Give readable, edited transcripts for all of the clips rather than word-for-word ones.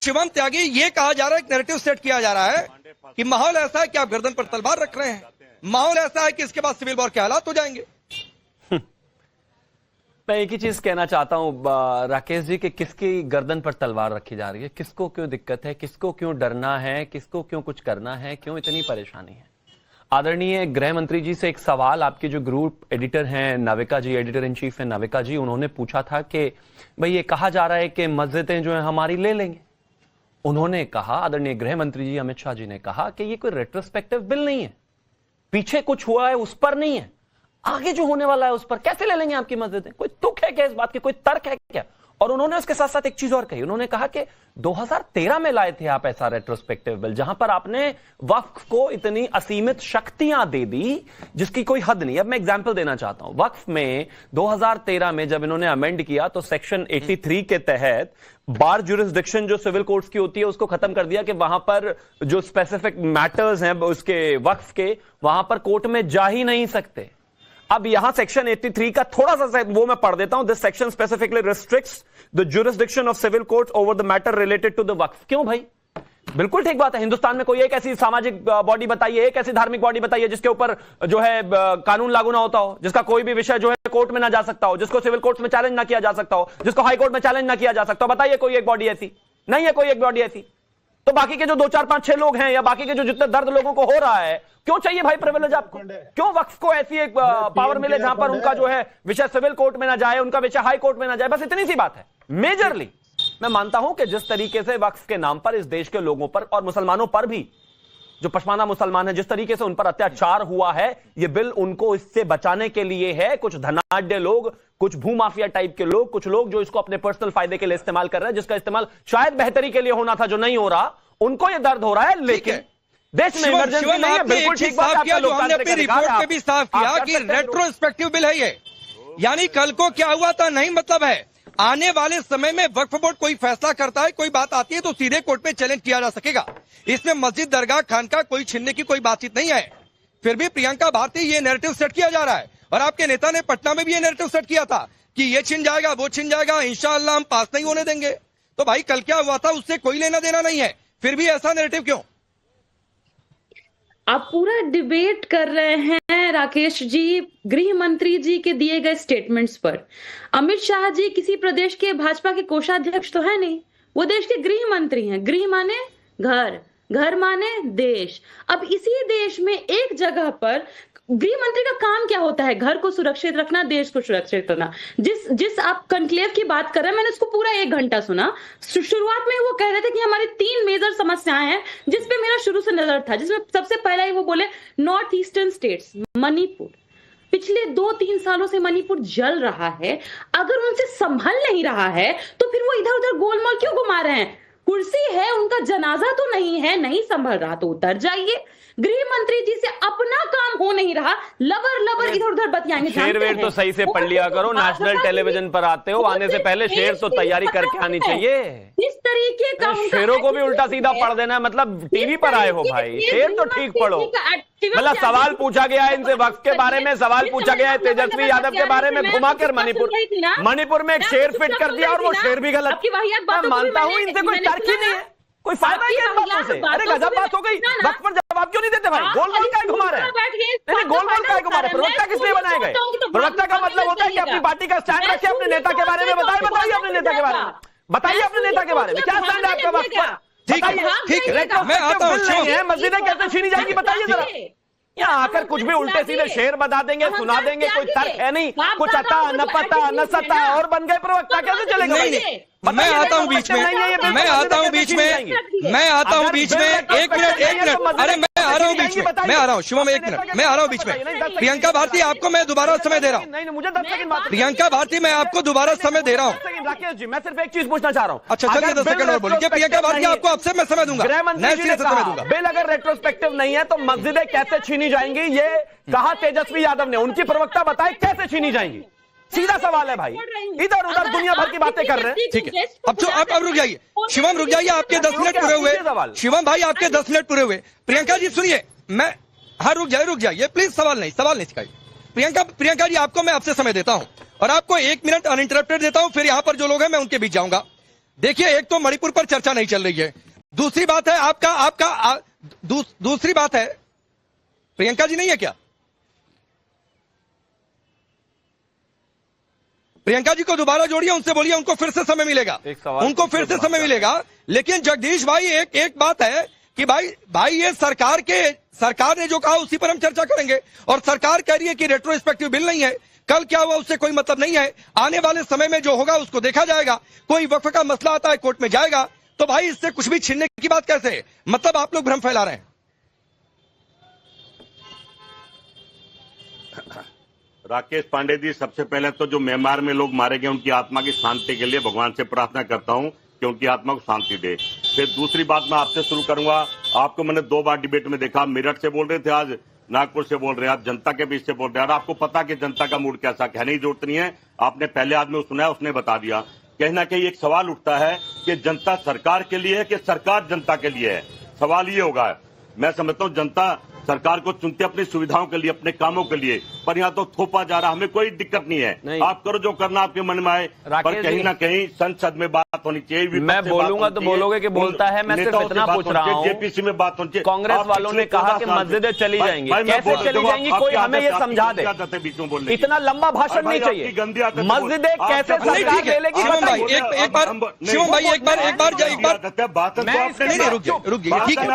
शिवम त्यागी, ये कहा जा रहा है, एक नैरेटिव सेट किया जा रहा है कि माहौल ऐसा है कि आप गर्दन पर तलवार रख रहे हैं, माहौल ऐसा है कि इसके बाद सिविल वॉर के हालात हो जाएंगे। मैं एक ही चीज कहना चाहता हूं राकेश जी कि किसकी गर्दन पर तलवार रखी जा रही है, किसको क्यों दिक्कत है, किसको क्यों डरना है, किसको क्यों कुछ करना है, क्यों इतनी परेशानी है। आदरणीय गृह मंत्री जी से एक सवाल, आपके जो ग्रुप एडिटर हैं नाविका जी, एडिटर इन चीफ है नाविका जी, उन्होंने पूछा था कि भाई ये कहा जा रहा है कि मस्जिदें जो है हमारी ले लेंगे। उन्होंने कहा, आदरणीय गृह मंत्री जी अमित शाह जी ने कहा कि ये कोई रेट्रोस्पेक्टिव बिल नहीं है, पीछे कुछ हुआ है उस पर नहीं है, आगे जो होने वाला है उस पर कैसे ले लेंगे आपकी मस्जिदें। कोई तुक है क्या इस बात की, कोई तर्क है क्या। और उन्होंने उसके साथ साथ एक चीज और कही, उन्होंने कहा कि 2013 में लाए थे आप ऐसा रेट्रोस्पेक्टिव बिल जहां पर आपने वक्फ को इतनी असीमित शक्तियां दे दी जिसकी कोई हद नहीं। अब मैं एग्जांपल देना चाहता हूं, वक्फ में 2013 में जब इन्होंने अमेंड किया तो सेक्शन 83 के तहत बार ज्यूरिसडिक्शन जो सिविल कोर्ट्स की होती है उसको खत्म कर दिया कि वहां पर जो स्पेसिफिक मैटर्स हैं उसके वक्फ के, वहां पर कोर्ट में जा ही नहीं सकते। अब यहां सेक्शन 83 का थोड़ा सा वो मैं पढ़ देता हूं, this section specifically restricts the jurisdiction of civil courts over the matter related to the Waqf. क्यों भाई, बिल्कुल ठीक बात है। हिंदुस्तान में कोई एक ऐसी सामाजिक बॉडी बताइए, एक ऐसी धार्मिक बॉडी बताइए जिसके ऊपर जो है कानून लागू ना होता हो, जिसका कोई भी विषय जो है कोर्ट में ना जा सकता हो, जिसको सिविल कोर्ट में चैलेंज ना किया जा सकता हो, जिसको हाई कोर्ट में चैलेंज ना किया जा सकता हो। बताइए कोई एक बॉडी ऐसी नहीं है, कोई एक बॉडी ऐसी। तो बाकी के जो 2 4 5 6 लोग हैं या बाकी के जो जितने दर्द लोगों को हो रहा है, क्यों चाहिए भाई प्रिविलेज आपको? क्यों वक्फ को ऐसी एक पावर मिले जहां पर उनका जो है विषय सिविल कोर्ट में ना जाए, उनका विषय हाई कोर्ट में ना जाए? बस इतनी सी बात है। मेजरली मैं मानता हूं कि जिस तरीके से वक्फ के नाम पर इस देश के लोगों पर और मुसलमानों पर भी, जो पश्माना मुसलमान है, जिस तरीके से उन पर अत्याचार हुआ है, यह बिल उनको इससे बचाने के लिए है। कुछ धनाढ्य लोग, कुछ भूमाफिया टाइप के लोग, कुछ लोग जो इसको अपने पर्सनल फायदे के लिए इस्तेमाल कर रहे हैं, जिसका इस्तेमाल शायद बेहतरी के लिए होना था जो नहीं हो रहा, उनको यह दर्द हो रहा है। लेकिन देश में इमरजेंसी नहीं है, बिल्कुल ठीक बात है। जो हमने अपनी रिपोर्ट में भी साफ किया कि रेट्रोस्पेक्टिव बिल है ये, यानी कल को क्या हुआ था नहीं मतलब है। आने वाले समय में वक्फ बोर्ड कोई फैसला करता है, कोई बात आती है तो सीधे कोर्ट में चैलेंज किया जा सकेगा। इसमें मस्जिद, दरगाह, खानका कोई छीनने की कोई बातचीत नहीं है। फिर भी प्रियंका भारती ये नैरेटिव सेट किया जा रहा है, और आपके नेता ने पटना में भी ये नैरेटिव सेट किया था कि ये छिन जाएगा, वो छिन जाएगा, इंशाअल्लाह हम पास नहीं होने देंगे। तो भाई कल क्या हुआ था उससे कोई लेना देना नहीं है, फिर भी ऐसा नैरेटिव क्यों? आप पूरा डिबेट कर रहे हैं राकेश जी गृह मंत्री जी के दिए गए स्टेटमेंट्स पर। अमित शाह जी किसी प्रदेश के भाजपा के कोषाध्यक्ष तो है नहीं, वो देश के गृह मंत्री हैं। गृह माने घर, घर माने देश। अब इसी देश में एक जगह पर गृह मंत्री का काम क्या होता है? घर को सुरक्षित रखना, देश को सुरक्षित रखना। जिस आप कन्क्लेव की बात कर रहे हैं, मैंने उसको पूरा 1 घंटा सुना। शुरुआत में वो कह रहे थे कि हमारी 3 मेजर समस्याएं हैं जिसपे मेरा शुरू से नजर था, जिसमें सबसे पहला ही वो बोले नॉर्थ ईस्टर्न स्टेट्स, मणिपुर। पिछले 2-3 सालों से मणिपुर जल रहा है, अगर उनसे संभल नहीं रहा है तो फिर वो इधर उधर गोलमाल क्यों घुमा रहे हैं? कुर्सी है, उनका जनाजा तो नहीं है, नहीं संभल रहा तो उतर जाइए। गृह मंत्री जी से अपना काम हो नहीं रहा, लबर इधर उधर बतियाएंगे। शेर तो सही से पढ़ लिया करो, नेशनल टेलीविजन पर आते हो, आने से पहले शेर तो तैयारी करके आनी चाहिए। इस तरीके का शेरों को भी उल्टा सीधा पढ़ देना है, मतलब टीवी पर आए हो भाई, शेर तो ठीक पढ़ो। मतलब सवाल पूछा गया है इनसे वक्फ के बारे में, सवाल पूछा गया है तेजस्वी यादव के बारे में, घुमा कर मणिपुर में एक शेर फिट कर दिया और वो शेर भी गलत। मैं मानता हूँ इनसे कोई तर्क ही नहीं है, कोई फायदा ही है बातों से। अरे गजब बात हो गई, वक्त पर जवाब क्यों नहीं देते भाई? गोल गोल क्या घुमा रहे हैं? नहीं, गोल गोल क्या घुमा रहे हैं? प्रवक्ता किसने बनाए गए? प्रवक्ता का मतलब होता है कि अपनी पार्टी का स्टैंड रखे, अपने नेता के बारे में बताइए अपने नेता के बारे में, बताइए अपने नेता के बारे में क्या स्टैंड है आपका वक्त पर? ठीक है, मैं आता हूँ। मस्जिदें कैसे छीनी जाएगी बताइए जरा। यहाँ आकर कुछ भी उल्टे सीधे शेर बता देंगे, सुना देंगे, कोई तर्क है नहीं, कुछ अता न पता न सता और बन गए प्रवक्ता, कैसे चलेगा? मैं आता हूं बीच में, मैं आता हूं बीच में, मैं आता हूं बीच में। 1 मिनट, अरे मैं आ रहा हूं बीच में, मैं आ रहा हूं शिवम, 1 मिनट, मैं आ रहा हूं बीच में। प्रियंका भारती आपको मैं दोबारा समय दे रहा हूं। मुझे 10 सेकंड बात। प्रियंका भारती मैं आपको दोबारा समय दे रहा हूं। राकेश जी मैं सिर्फ एक चीज पूछना चाह रहा हूं। अच्छा चलिए 10 सेकंड और बोलिए। प्रियंका भारती आपको आपसे मैं समय दूंगा, समय दूंगा। बिल अगर रेट्रोस्पेक्टिव नहीं है तो मस्जिदें कैसे छीनी जाएंगी, ये कहा तेजस्वी यादव ने। उनकी प्रवक्ता बताए कैसे छीनी जाएंगी, सीधा सवाल है भाई। इधर उधर दुनिया भर की बातें कर रहे हैं। ठीक है, अब रुक जाइए शिवम, रुक जाइए, आपके 10 मिनट पूरे हुए। शिवम भाई आपके 10 मिनट पूरे हुए। प्रियंका जी सुनिए, मैं हाँ रुक जाइए प्लीज, सवाल नहीं सिखाइए। प्रियंका जी आपको मैं आपसे समय देता हूं और आपको 1 मिनट अनइंटरप्टेड देता हूं, फिर यहां पर जो लोग हैं मैं उनके बीच जाऊंगा। देखिए, एक तो मणिपुर पर चर्चा नहीं चल रही है, दूसरी बात है दूसरी बात है, प्रियंका जी नहीं है क्या? प्रियंका जी को दोबारा जोड़िए, उनसे बोलिए उनको फिर से समय मिलेगा, उनको फिर से समय मिलेगा। लेकिन जगदीश भाई, एक बात है कि भाई ये सरकार ने जो कहा उसी पर हम चर्चा करेंगे, और सरकार कह रही है कि रेट्रोस्पेक्टिव बिल नहीं है। कल क्या हुआ उससे कोई मतलब नहीं है, आने वाले समय में जो होगा उसको देखा जाएगा। कोई वक्फ का मसला आता है, कोर्ट में जाएगा, तो भाई इससे कुछ भी छीनने की बात कैसे है? मतलब आप लोग भ्रम फैला रहे हैं। राकेश पांडे जी, सबसे पहले तो जो म्यांमार में लोग मारे गए उनकी आत्मा की शांति के लिए भगवान से प्रार्थना करता हूं कि उनकी आत्मा को शांति दे। फिर दूसरी बात मैं आपसे शुरू करूंगा। आपको मैंने 2 बार डिबेट में देखा, मेरठ से बोल रहे थे, आज नागपुर से बोल रहे हैं, आज जनता के बीच से बोल रहे हैं। और आपको पता कि जनता का मूड कैसा, कहने की जरूरत नहीं है, आपने पहले आदमी को सुना, उसने बता दिया। कहीं ना कहीं एक सवाल उठता है कि जनता सरकार के लिए है कि सरकार जनता के लिए है। सवाल ये होगा, मैं समझता हूँ जनता सरकार को चुनती अपनी सुविधाओं के लिए, अपने कामों के लिए, पर यहाँ तो थोपा जा रहा। हमें कोई दिक्कत नहीं है, आप करो जो करना आपके मन में आए, पर कहीं ना कहीं संसद में बात होनी चाहिए। मैं बोलूंगा तो बोलोगे कि बोलता है, मैं सिर्फ इतना पूछ रहा हूँ, जेपीसी में बात होनी चाहिए। कांग्रेस वालों ने कहा कि मस्जिदें चली जाएंगी, कैसे चली जाएंगी, कोई हमें ये समझा दे। इतना लंबा भाषण नहीं चाहिए, मस्जिदें कैसे सरकार ले लेगी? शिवम भाई एक बार रुक जाइए, ठीक है,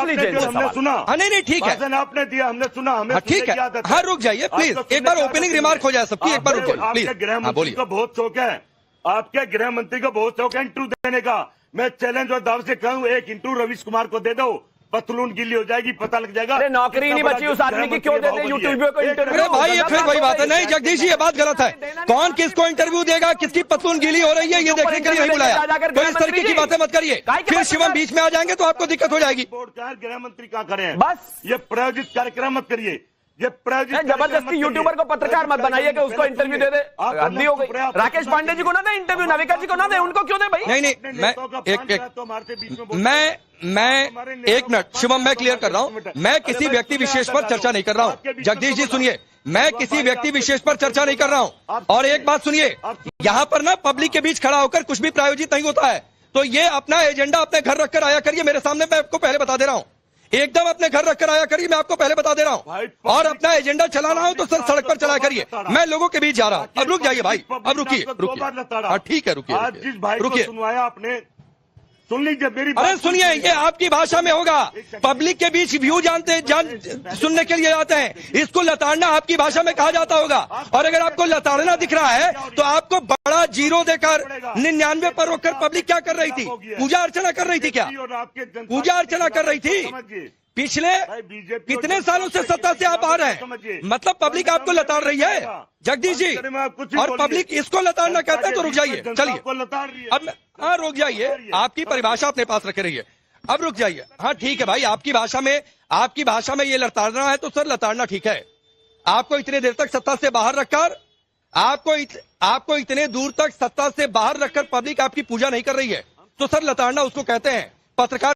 नहीं ठीक है, आपने दिया, हमने सुना, हमें ठीक है, हाँ रुक जाइए प्लीज, एक बार ओपनिंग रिमार्क हो जाए सबकी, एक बार रुक जाइए प्लीज। गृह मंत्री को बहुत शौक है, आपके गृह मंत्री को बहुत शौक है इंटरव्यू देने का। मैं चैलेंज और दाव से कहूँ, एक इंटरव्यू रवीश कुमार को दे दो, पतलून गिल्ली हो जाएगी, पता लग जाएगा। अरे नौकरी नहीं बची उस आदमी की, क्यों दे दे यूट्यूब को इंटरव्यू? अरे भाई, ये फिर वही बात है। नहीं जगदीश जी, ये बात गलत है। कौन किसको इंटरव्यू देगा, किसकी पतलून गीली हो रही है, ये देखने के लिए नहीं बुलाया। कोई इस तरीके की बातें मत करिए, फिर शिवम बीच में आ जाएंगे तो आपको दिक्कत हो जाएगी। गृह मंत्री क्या करें, बस ये प्रायोजित कार्यक्रम मत करिए, ये प्रायोजित जबरदस्ती यूट्यूबर को पत्रकार मत बनाइए कि उसको इंटरव्यू दे दे। हद्दी हो गई। राकेश पांडे जी को ना दे इंटरव्यू, नविका जी को ना दे, उनको क्यों दे भाई? नहीं मैं एक मिनट शिवम, मैं क्लियर कर रहा हूं, मैं किसी व्यक्ति विशेष पर चर्चा नहीं कर रहा हूं। जगदीश जी सुनिए, मैं किसी व्यक्ति विशेष पर चर्चा नहीं कर रहा हूं। और एक बात सुनिए, यहां पर ना पब्लिक के बीच खड़ा होकर कुछ भी प्रायोजित नहीं होता है। तो ये अपना एजेंडा अपने घर रखकर आया करिए मेरे सामने, मैं आपको पहले बता दे रहा हूं, एकदम अपने घर रखकर आया करिए, मैं आपको पहले बता दे रहा हूं। और अपना एजेंडा चलाना हो तो सर सड़क पर चला करिए, मैं लोगों के बीच जा रहा हूं। अब रुक जाइए भाई, अब रुकिए, ठीक है, रुकिए, आपने सुन लीजिए मेरी, अरे सुनिए, ये आपकी भाषा में होगा, पब्लिक के बीच व्यू सुनने के लिए आते हैं, इसको लताड़ना आपकी भाषा में कहा जाता होगा। और अगर आपको लताड़ना दिख रहा है तो आपको बड़ा जीरो देकर 99 पर रोककर पब्लिक क्या कर रही थी? पूजा अर्चना कर रही थी क्या? पूजा अर्चना कर रही थी। पिछले कितने सालों से सत्ता से आप आ रहे हैं, मतलब पब्लिक आपको लताड़ रही है जगदीश जी, और पब्लिक इसको लताड़ना कहता है। तो रुक जाइए, चलिए अब, हाँ रुक जाइए, आपकी परिभाषा अपने पास रखे रहिए, अब रुक जाइए। हाँ ठीक है भाई, आपकी भाषा में ये लताड़ना है तो सर लताड़ना ठीक है। आपको इतने देर तक सत्ता से बाहर रखकर, आपको इतने दूर तक सत्ता से बाहर रखकर पब्लिक आपकी पूजा नहीं कर रही है तो सर लताड़ना उसको कहते हैं। पत्रकार